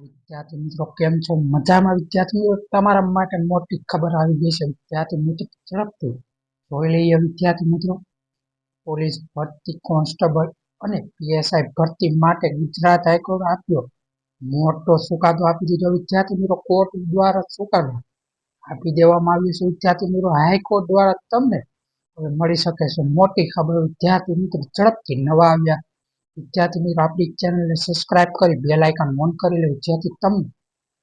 વિદ્યાર્થી મિત્રો કેમ છો? મજામાં વિદ્યાર્થી મિત્રો, તમારા માટે મોટી ખબર આવી ગઈ છે. વિદ્યાર્થી મિત્રો ઝડપથી જોઈ લઈએ. વિદ્યાર્થી મિત્રો, પોલીસ ભરતી કોન્સ્ટેબલ અને પીએસઆઈ ભરતી માટે ગુજરાત હાઈકોર્ટ આપ્યો મોટો ચુકાદો આપી દીધો. વિદ્યાર્થી મિત્રો, કોર્ટ દ્વારા ચુકાદો આપી દેવામાં આવ્યો છે. વિદ્યાર્થી મિત્રો, હાઈકોર્ટ દ્વારા તમને હવે મળી શકે છે મોટી ખબર. વિદ્યાર્થી મિત્રો ઝડપથી નવા આવ્યા વિદ્યાર્થી મિત્રો, આપણી ચેનલને સબસ્ક્રાઇબ કરી બેલ આઇકન ઓન કરી લે, જેથી તમને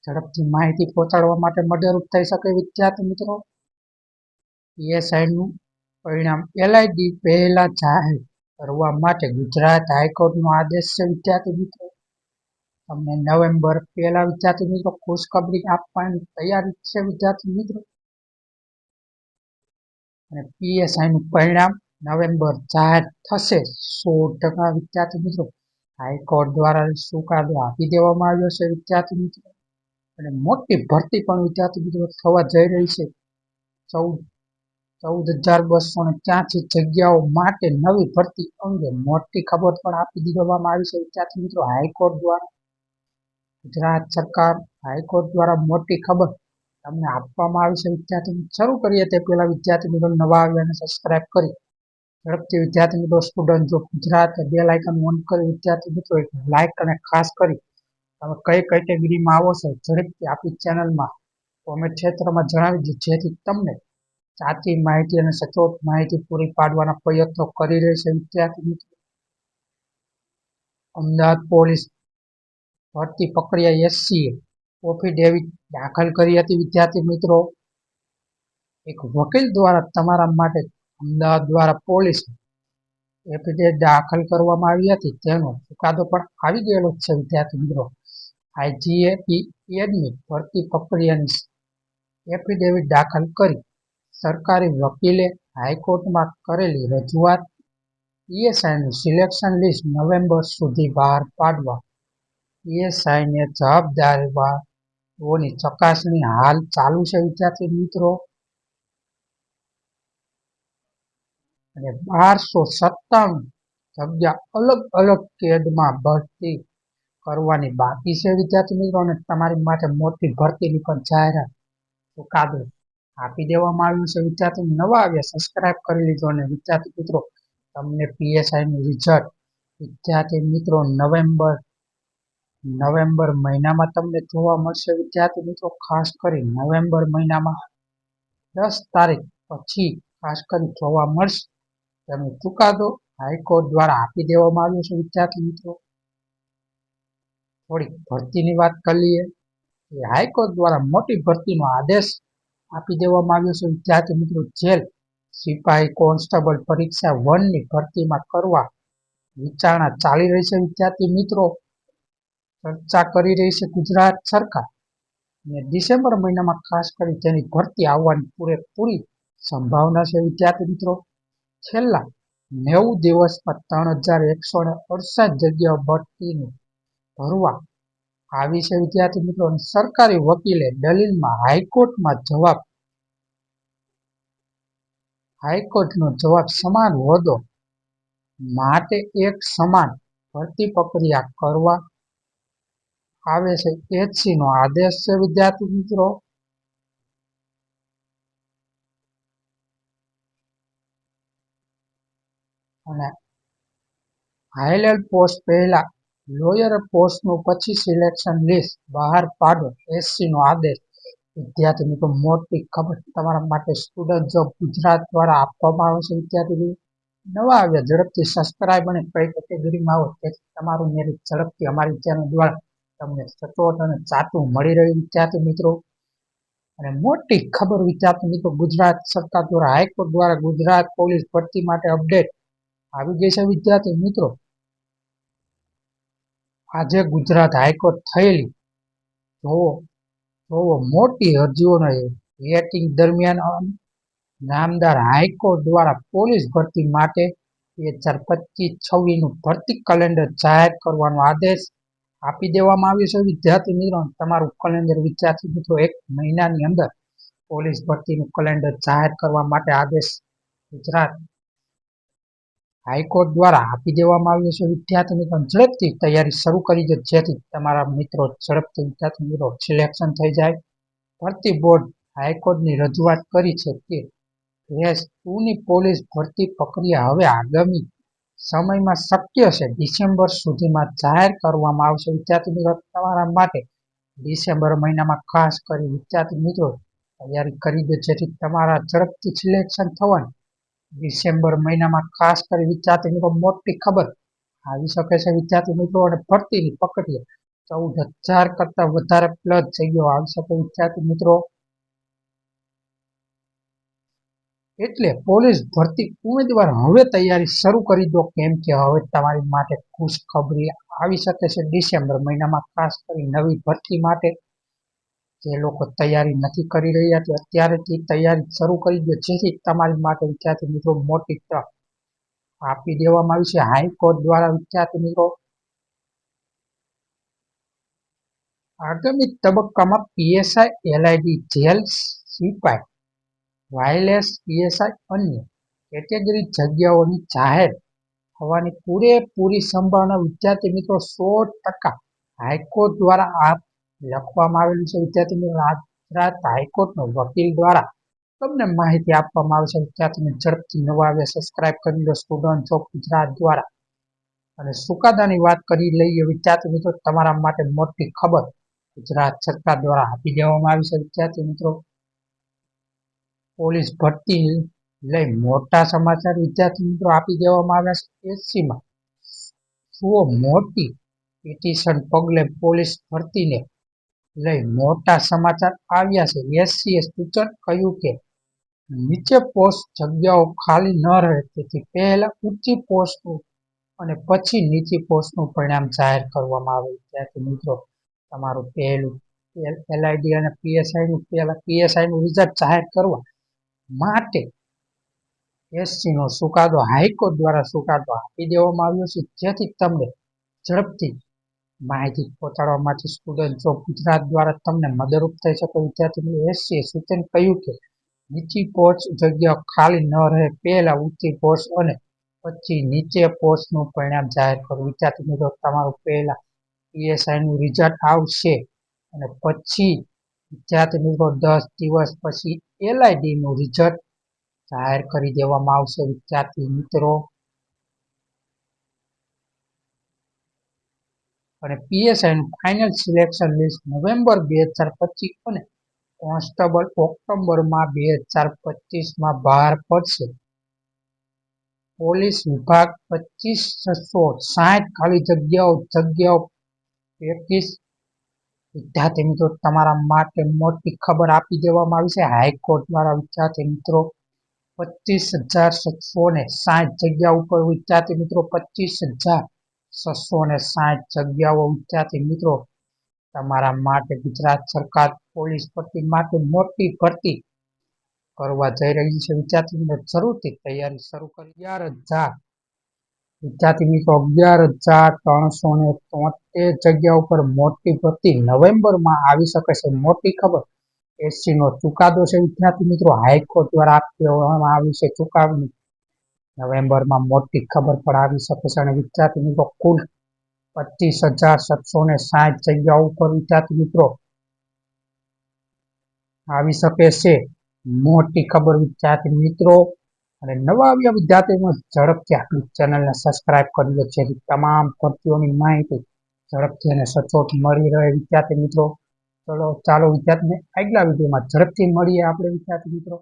ઝડપથી માહિતી પહોંચાડવા માટે મદદરૂપ થઈ શકે. વિદ્યાર્થી મિત્રો, પીએસઆઈ નું પરિણામ એલઆઈડી પહેલા જાહેર કરવા માટે ગુજરાત હાઈકોર્ટનો આદેશ છે. વિદ્યાર્થી મિત્રો, તમને નવેમ્બર પહેલા વિદ્યાર્થી મિત્રો ખુશખબરી આપવાની તૈયારી છે. વિદ્યાર્થી મિત્રો, અને પીએસઆઈ નું પરિણામ નવેમ્બર જાહેર થશે 100%. વિદ્યાર્થી મિત્રો, હાઈકોર્ટ દ્વારા ચુકાદો આપી દેવામાં આવ્યો છે. વિદ્યાર્થી મિત્રો, અને મોટી ભરતી પણ વિદ્યાર્થી મિત્રો થવા જઈ રહી છે. 14,283 જગ્યાઓ માટે નવી ભરતી અંગે મોટી ખબર પણ આપી દેવામાં આવી છે. વિદ્યાર્થી મિત્રો, હાઈકોર્ટ દ્વારા ગુજરાત સરકાર હાઈકોર્ટ દ્વારા મોટી ખબર તમને આપવામાં આવી છે. વિદ્યાર્થી મિત્રો, શરૂ કરીએ તે પહેલા વિદ્યાર્થી મિત્રો નવા આવ્યા સબસ્ક્રાઇબ કરી ઝડપથી વિદ્યાર્થી મિત્રો સ્ટુડન્ટ જો ગુજરાત બેલ આઇકન ઓન કરી વિદ્યાર્થી મિત્રો એક લાઇક અને ખાસ કરી તમે કઈ કેટેગરીમાં આવો છો ઝડપથી આપણી ચેનલમાં કોમેન્ટ ક્ષેત્રમાં જણાવી દો, જેથી તમને સાચી માહિતી અને સચોટ માહિતી પૂરી પાડવાના પ્રયત્નો કરી રહેશે. વિદ્યાર્થી મિત્રો, અમદાવાદ પોલીસ ભરતી પ્રક્રિયા એસસીએ એફિડેવિટ દાખલ કરી હતી. વિદ્યાર્થી મિત્રો, એક વકીલ દ્વારા તમારા માટે અમદાવાદ દ્વારા પોલીસ એફિડેવિટ દાખલ કરવામાં આવી હતી, તેનો ચુકાદો પણ આવી ગયેલો છે. વિદ્યાર્થી મિત્રો, આઈજીએપીએડની ભરતી પ્રક્રિયાની એફિડેવિટ દાખલ કરી સરકારી વકીલે હાઈકોર્ટમાં કરેલી રજૂઆત પીએસઆઈનું સિલેક્શન લિસ્ટ નવેમ્બર સુધી બહાર પાડવા પીએસઆઈને જવાબદારીઓની ચકાસણી હાલ ચાલુ છે. વિદ્યાર્થી મિત્રો, અને 1297 જગ્યા અલગ અલગ કેડમાં ભરતી કરવાની બાકી છે. વિદ્યાર્થી મિત્રો, અને તમારી માટે મોટી ભરતીની પણ જાહેરાત ચુકાદો આપી દેવામાં આવ્યું છે. વિદ્યાર્થી નવા આવ્યા સબસ્ક્રાઇબ કરી લીધો. અને વિદ્યાર્થી મિત્રો, તમને પીએસઆઈ નું રિઝલ્ટ વિદ્યાર્થી મિત્રો નવેમ્બર મહિનામાં તમને જોવા મળશે. વિદ્યાર્થી મિત્રો, ખાસ કરી નવેમ્બર મહિનામાં 10 તારીખ પછી ખાસ કરી જોવા મળશે. તેનો ચુકાદો હાઈકોર્ટ દ્વારા આપી દેવામાં આવ્યો છે. વિદ્યાર્થી મિત્રો, થોડીક ભરતીની વાત કરી લઈએ. હાઈકોર્ટ દ્વારા મોટી ભરતીનો આદેશ આપી દેવામાં આવ્યો છે. વિદ્યાર્થી મિત્રો, જેલ સિપાહી કોન્સ્ટેબલ પરીક્ષા 1 ની ભરતીમાં કરવા વિચારણા ચાલી રહી છે. વિદ્યાર્થી મિત્રો, ચર્ચા કરી રહી છે ગુજરાત સરકાર, અને ડિસેમ્બર મહિનામાં ખાસ કરી તેની ભરતી આવવાની પૂરેપૂરી સંભાવના છે. વિદ્યાર્થી મિત્રો, છેલ્લા 90 દિવસમાં 3,168 જગ્યાઓ ભરતીને ભરવા આવી છે. વિદ્યાર્થી મિત્રો, સરકારી વકીલે દલીલમાં હાઈકોર્ટનો જવાબ સમાન હોદ્દો માટે એક સમાન ભરતી પ્રક્રિયા કરવા આવે છે એચસી નો આદેશ છે. વિદ્યાર્થી મિત્રો, અને હાઈલેવલ પોસ્ટ પહેલા લોયર પોસ્ટનું પછી સિલેક્શન લિસ્ટ બહાર પાડો એસસી નો આદેશ. વિદ્યાર્થી મિત્રો, મોટી ખબર તમારા માટે સ્ટુડન્ટ જોબ ગુજરાત દ્વારા આપવામાં આવે છે. વિદ્યાર્થી નવા આવ્યા ઝડપથી સબસ્ક્રાઇબ અને કઈ કેટેગરીમાં આવો તેથી તમારું મેરિટ ઝડપથી અમારી ચેનલ દ્વારા તમને સચોટ અને સાચું મળી રહ્યું. વિદ્યાર્થી મિત્રો, અને મોટી ખબર વિદ્યાર્થી મિત્રો, ગુજરાત સરકાર દ્વારા હાઈકોર્ટ દ્વારા ગુજરાત પોલીસ ભરતી માટે અપડેટ આવી ગઈ છે. વિદ્યાર્થી મિત્રો, આજે ગુજરાત હાઈકોર્ટ થયેલી જોવો મોટી અરજીઓનો વેટિંગ દરમિયાન નામદાર હાઈકોર્ટ દ્વારા પોલીસ ભરતી માટે 2025-26 નું ભરતી કેલેન્ડર જાહેર કરવાનો આદેશ આપી દેવામાં આવ્યો છે. વિદ્યાર્થી મિત્રો, તમારું કેલેન્ડર વિદ્યાર્થી મિત્રો 1 મહિનાની અંદર પોલીસ ભરતીનું કેલેન્ડર જાહેર કરવા માટે આદેશ ગુજરાત હાઈકોર્ટ દ્વારા આપી દેવામાં આવ્યો છે. વિદ્યાર્થી મિત્રો ઝડપથી તૈયારી શરૂ કરી દો, જેથી તમારા મિત્રો ઝડપથી વિદ્યાર્થી મિત્રો સિલેક્શન થઈ જાય. ભરતી બોર્ડ હાઈકોર્ટની રજૂઆત કરી છે કે કેસ 2ની પોલીસ ભરતી પ્રક્રિયા હવે આગામી સમયમાં શક્ય છે ડિસેમ્બર સુધીમાં જાહેર કરવામાં આવશે. વિદ્યાર્થી મિત્રો તમારા માટે ડિસેમ્બર મહિનામાં ખાસ કરી વિદ્યાર્થી મિત્રો તૈયારી કરી દો, જેથી તમારા ઝડપથી સિલેક્શન થવાનું. ડિસેમ્બર મહિનામાં ખાસ કરી વિદ્યાર્થી મિત્રો મોટી ખબર આવી શકે છે વિદ્યાર્થી મિત્રો, અને ભરતીની પ્રક્રિયા 14,000 કરતા વધારે પ્લસ જગ્યાઓ આવી શકે વિદ્યાર્થી મિત્રો. એટલે પોલીસ ભરતી ઉમેદવાર હવે તૈયારી શરૂ કરી દો, કેમ કે હવે તમારી માટે ખુશખબરી આવી શકે છે ડિસેમ્બર મહિનામાં. ખાસ કરી નવી ભરતી માટે જે લોકો તૈયારી નથી કરી રહ્યા તે અત્યારેથી તૈયારી શરૂ કરી દો, જેથી તમારી માટે વિદ્યાર્થી મિત્રો મોટી તક આપી દેવામાં આવી છે હાઈકોર્ટ દ્વારા. વિદ્યાર્થી મિત્રો આગામી તબક્કામાં પીએસઆઈ, એલઆઈડી, જેલ સિપાઈ, વાયરલેસ પીએસઆઈ અન્ય કેટેગરી જગ્યાઓની જાહેર થવાની પૂરેપૂરી સંભાવના વિદ્યાર્થી મિત્રો 100%. હાઈકોર્ટ દ્વારા આ લખવામાં આવેલું છે વિદ્યાર્થી મિત્રો. ગુજરાત હાઈકોર્ટનો વકીલ દ્વારા તમને માહિતી આપવામાં આવે છે વિદ્યાર્થીને. ઝડપથી નવા આવ્યા સબસ્ક્રાઇબ કરી લો સ્ટુડન્ટ ઓફ ગુજરાત દ્વારા. અને ચુકાદાની વાત કરી લઈએ વિદ્યાર્થી મિત્રો, તમારા માટે મોટી ખબર ગુજરાત સરકાર દ્વારા આપી દેવામાં આવી છે વિદ્યાર્થી મિત્રો. પોલીસ ભરતી લઈ મોટા સમાચાર વિદ્યાર્થી મિત્રો આપી દેવામાં આવ્યા છે. એસસીમાં જુઓ મોટી પિટિશન પગલે પોલીસ ભરતીને લઈ મોટા સમાચાર આવ્યા છે. એસસીએ સૂચન કહ્યું કે નીચે પોસ્ટ જગ્યાઓ ખાલી ન રહે, તેથી પહેલા ઊંચી પોસ્ટનું અને પછી નીચી પોસ્ટનું પરિણામ જાહેર કરવામાં આવે. વિદ્યાર્થી મિત્રો તમારું પહેલું એલઆઈડી અને પીએસઆઈનું રિઝલ્ટ જાહેર કરવા માટે એસસીનો ચુકાદો હાઈકોર્ટ દ્વારા ચુકાદો આપી દેવામાં આવ્યો છે, જેથી તમને ઝડપથી માહિતી પહોંચાડવા માટે સ્ટુડન્ટ ઓફ ગુજરાત દ્વારા તમને મદદરૂપ થઈ શકે વિદ્યાર્થી મિત્રો. એસસીએ સૂચન કહ્યું કે નીચી પોસ્ટ જગ્યાઓ ખાલી ન રહે, પહેલા ઊંચી પોસ્ટ અને પછી નીચે પોસ્ટનું પરિણામ જાહેર કરવું. વિદ્યાર્થી મિત્રો તમારું પહેલા પીએસઆઈનું રિઝલ્ટ આવશે અને પછી વિદ્યાર્થી મિત્રો 10 દિવસ પછી એલઆઈડીનું રિઝલ્ટ જાહેર કરી દેવામાં આવશે વિદ્યાર્થી મિત્રો. અને પીએસઆઈનું ફાઇનલ સિલેક્શન લિસ્ટ નવેમ્બર 2025 અને કોન્સ્ટેબલ ઓક્ટોબરમાં 2025માં બહાર પડશે. પોલીસ વિભાગ 25,660 ખાલી જગ્યાઓ પૈકી વિદ્યાર્થી મિત્રો તમારા માટે મોટી ખબર આપી દેવામાં આવી છે હાઈકોર્ટ દ્વારા. વિદ્યાર્થી મિત્રો 25,660 જગ્યા ઉપર વિદ્યાર્થી મિત્રો 25,660 જગ્યાઓ વિદ્યાર્થી મિત્રો તમારા માટે ગુજરાત સરકાર પોલીસ ભરતી માટે મોટી ભરતી કરવા જઈ રહી છે વિદ્યાર્થી મિત્રો. જરૂરથી તૈયારી શરૂ કરી. 11,000 વિદ્યાર્થી મિત્રો 11,373 જગ્યા ઉપર મોટી ભરતી નવેમ્બરમાં આવી શકે છે. મોટી ખબર એસસીનો ચુકાદો છે વિદ્યાર્થી મિત્રો, હાઈકોર્ટ દ્વારા આપવામાં આવી છે ચુકાદો. નવેમ્બરમાં મોટી ખબર પણ આવી શકે છે. અને વિદ્યાર્થી મિત્રો કુલ 25,760 જગ્યા ઉપર વિદ્યાર્થી મિત્રો આવી શકે છે મોટી ખબર વિદ્યાર્થી મિત્રો. અને નવા આવ્યા વિદ્યાર્થીઓ ઝડપથી આપણી ચેનલને સબસ્ક્રાઇબ કરી લો, જેથી તમામ ભરતીઓની માહિતી ઝડપથી અને સચોટ મળી રહે વિદ્યાર્થી મિત્રો. ચાલો વિદ્યાર્થી આગલા વિડીયોમાં ઝડપથી મળીએ આપણે વિદ્યાર્થી મિત્રો.